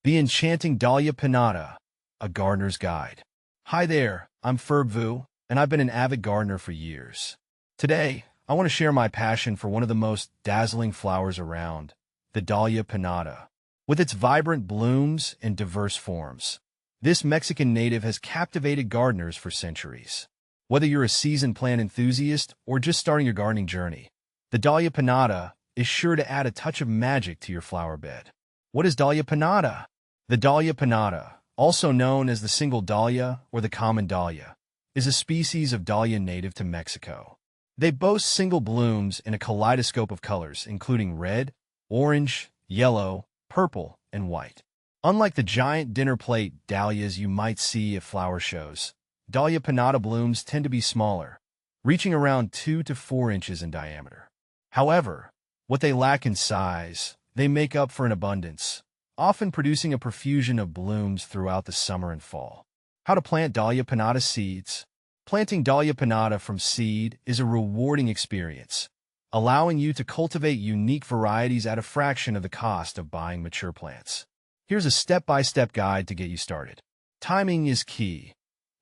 The Enchanting Dahlia Pinnata, a Gardener's Guide. Hi there, I'm Ferb, and I've been an avid gardener for years. Today, I want to share my passion for one of the most dazzling flowers around, the Dahlia pinnata. With its vibrant blooms and diverse forms, this Mexican native has captivated gardeners for centuries. Whether you're a seasoned plant enthusiast or just starting your gardening journey, the Dahlia pinnata is sure to add a touch of magic to your flower bed. What is Dahlia pinnata? The Dahlia pinnata, also known as the single dahlia or the common dahlia, is a species of dahlia native to Mexico. They boast single blooms in a kaleidoscope of colors, including red, orange, yellow, purple, and white. Unlike the giant dinner plate dahlias you might see at flower shows, Dahlia pinnata blooms tend to be smaller, reaching around 2 to 4 inches in diameter. However, what they lack in size, they make up for in abundance, often producing a profusion of blooms throughout the summer and fall. How to plant Dahlia pinnata seeds? Planting Dahlia pinnata from seed is a rewarding experience, allowing you to cultivate unique varieties at a fraction of the cost of buying mature plants. Here's a step-by-step guide to get you started. Timing is key.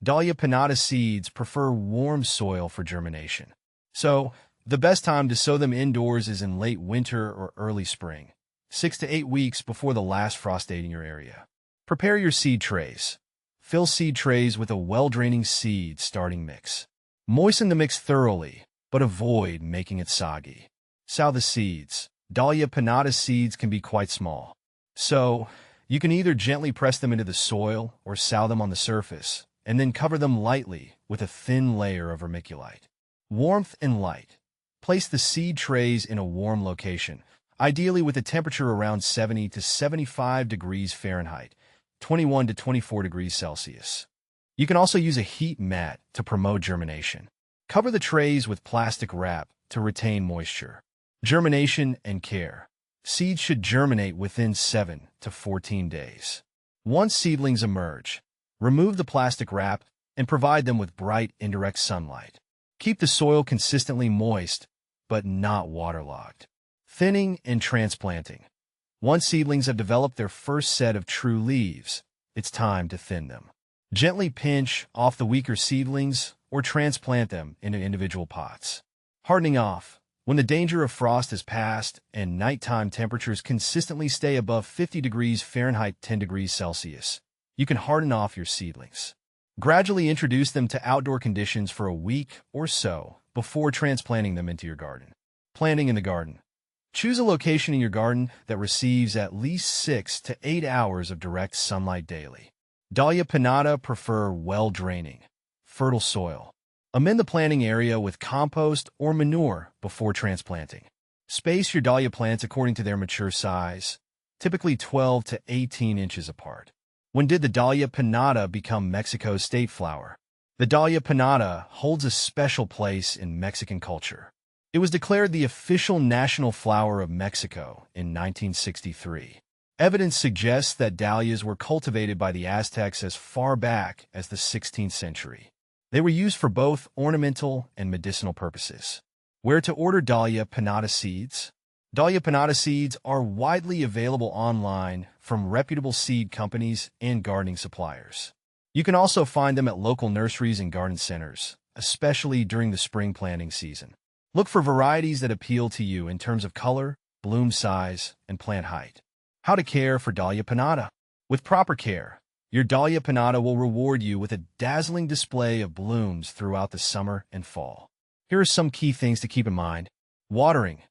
Dahlia pinnata seeds prefer warm soil for germination. So, the best time to sow them indoors is in late winter or early spring, 6 to 8 weeks before the last frost date in your area. Prepare your seed trays. Fill seed trays with a well-draining seed starting mix. Moisten the mix thoroughly, but avoid making it soggy. Sow the seeds. Dahlia pinnata seeds can be quite small, so you can either gently press them into the soil or sow them on the surface, and then cover them lightly with a thin layer of vermiculite. Warmth and light. Place the seed trays in a warm location, ideally with a temperature around 70 to 75 degrees Fahrenheit, 21 to 24 degrees Celsius. You can also use a heat mat to promote germination. Cover the trays with plastic wrap to retain moisture. Germination and care. Seeds should germinate within 7 to 14 days. Once seedlings emerge, remove the plastic wrap and provide them with bright, indirect sunlight. Keep the soil consistently moist, but not waterlogged. Thinning and transplanting. Once seedlings have developed their first set of true leaves, it's time to thin them. Gently pinch off the weaker seedlings or transplant them into individual pots. Hardening off. When the danger of frost has passed and nighttime temperatures consistently stay above 50 degrees Fahrenheit, 10 degrees Celsius, you can harden off your seedlings. Gradually introduce them to outdoor conditions for a week or so before transplanting them into your garden. Planting in the garden. Choose a location in your garden that receives at least 6 to 8 hours of direct sunlight daily. Dahlia pinnata prefer well-draining, fertile soil. Amend the planting area with compost or manure before transplanting. Space your dahlia plants according to their mature size, typically 12 to 18 inches apart. When did the Dahlia pinnata become Mexico's state flower? The Dahlia pinnata holds a special place in Mexican culture. It was declared the official national flower of Mexico in 1963. Evidence suggests that dahlias were cultivated by the Aztecs as far back as the 16th century. They were used for both ornamental and medicinal purposes. Where to order Dahlia pinnata seeds? Dahlia pinnata seeds are widely available online from reputable seed companies and gardening suppliers. You can also find them at local nurseries and garden centers, especially during the spring planting season. Look for varieties that appeal to you in terms of color, bloom size, and plant height. How to care for Dahlia pinnata? With proper care, your Dahlia pinnata will reward you with a dazzling display of blooms throughout the summer and fall. Here are some key things to keep in mind. Watering.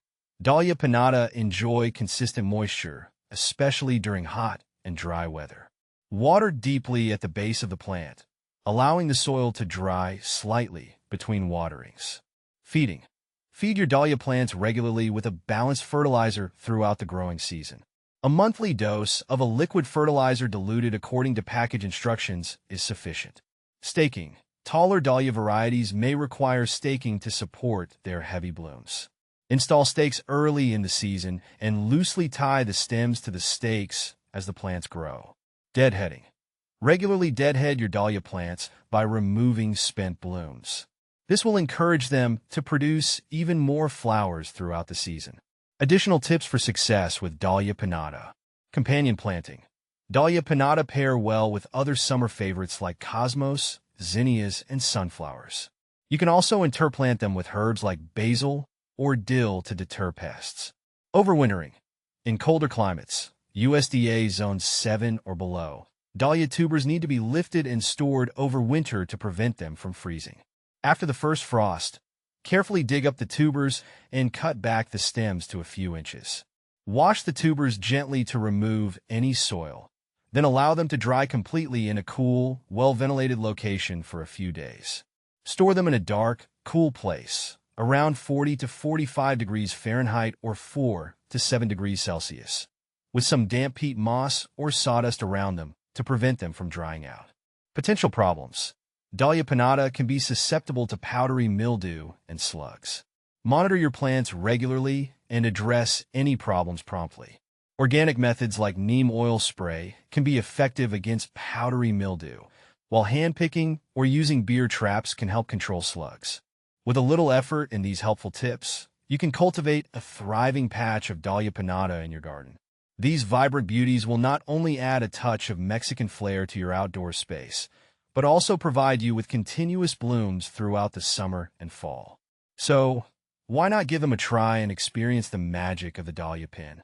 Dahlia pinnata enjoy consistent moisture, especially during hot and dry weather. Water deeply at the base of the plant, allowing the soil to dry slightly between waterings. Feeding. Feed your dahlia plants regularly with a balanced fertilizer throughout the growing season. A monthly dose of a liquid fertilizer diluted according to package instructions is sufficient. Staking. Taller dahlia varieties may require staking to support their heavy blooms. Install stakes early in the season and loosely tie the stems to the stakes as the plants grow. Deadheading. Regularly deadhead your dahlia plants by removing spent blooms. This will encourage them to produce even more flowers throughout the season. Additional tips for success with Dahlia pinnata. Companion planting. Dahlia pinnata pair well with other summer favorites like cosmos, zinnias, and sunflowers. You can also interplant them with herbs like basil or dill to deter pests. Overwintering. In colder climates, USDA zones 7 or below, dahlia tubers need to be lifted and stored over winter to prevent them from freezing. After the first frost, carefully dig up the tubers and cut back the stems to a few inches. Wash the tubers gently to remove any soil, then allow them to dry completely in a cool, well-ventilated location for a few days. Store them in a dark, cool place, around 40 to 45 degrees Fahrenheit or 4 to 7 degrees Celsius, with some damp peat moss or sawdust around them to prevent them from drying out. Potential problems. Dahlia pinnata can be susceptible to powdery mildew and slugs. Monitor your plants regularly and address any problems promptly. Organic methods like neem oil spray can be effective against powdery mildew, while hand-picking or using beer traps can help control slugs. With a little effort in these helpful tips, you can cultivate a thriving patch of Dahlia pinnata in your garden. These vibrant beauties will not only add a touch of Mexican flair to your outdoor space, but also provide you with continuous blooms throughout the summer and fall. So, why not give them a try and experience the magic of the Dahlia pin?